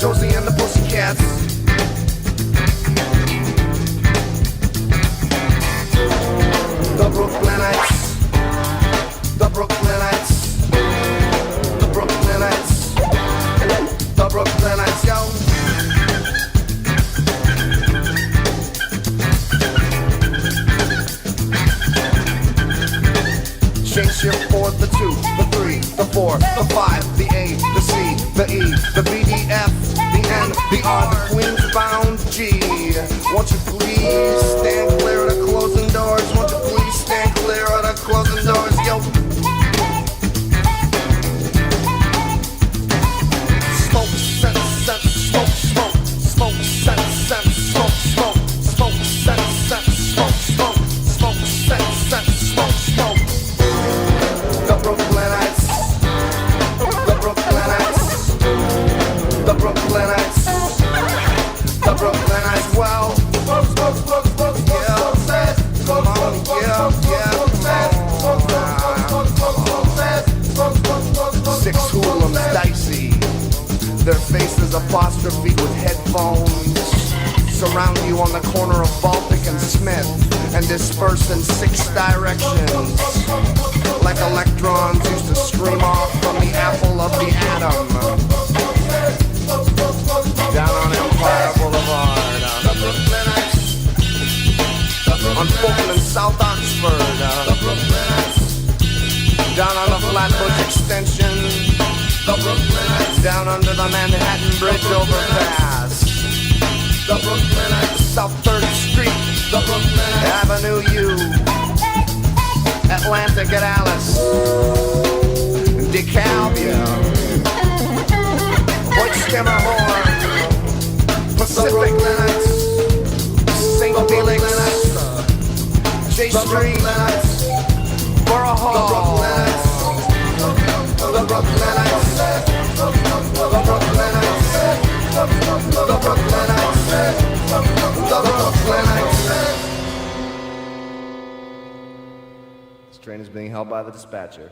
Josie and the Pussycats. The Brooklynites. The Brooklynites. The Brooklynites. The Brooklynites, yo. Shake shift for the 2, the 3, the 4, the 5, the A, the C, the E, the B, the F, the N, the R, the Queen's bound G. Won't you please stand clear of the closing doors? Won't you please stand clear of the closing doors? Yo. Smoke, scent, scent, smoke, smoke, smoke, scent, scent, smoke, smoke, smoke, scent, scent, smoke, smoke, smoke, scent, scent, smoke, smoke. The Brooklynites. The Brooklynites. The Brooklynites. The Brooklynites. Well, six hoodlums dicey. Their faces apostrophe with headphones. Surround you on the corner of Baltic and Smith and disperse in 6 directions. Like electrons used to stream off from the apple of the atom. Down on Empire Boulevard. The Brooklynites. On Fulton and South Oxford. The Brooklynites. Down on the Flatbush Extension. The Brooklynites. Down under the Manhattan Bridge overpass. The Brooklynites. South 3rd Street. The Brooklynites. Avenue U. Atlantic at Alice, DeKalb, White Skimmerhorn, Pacific Linux, St. Felix, J Street, Borough Hall, the Brooklynites, the Brooklynites, the Brooklynites, the Brooklynites. This train is being held by the dispatcher.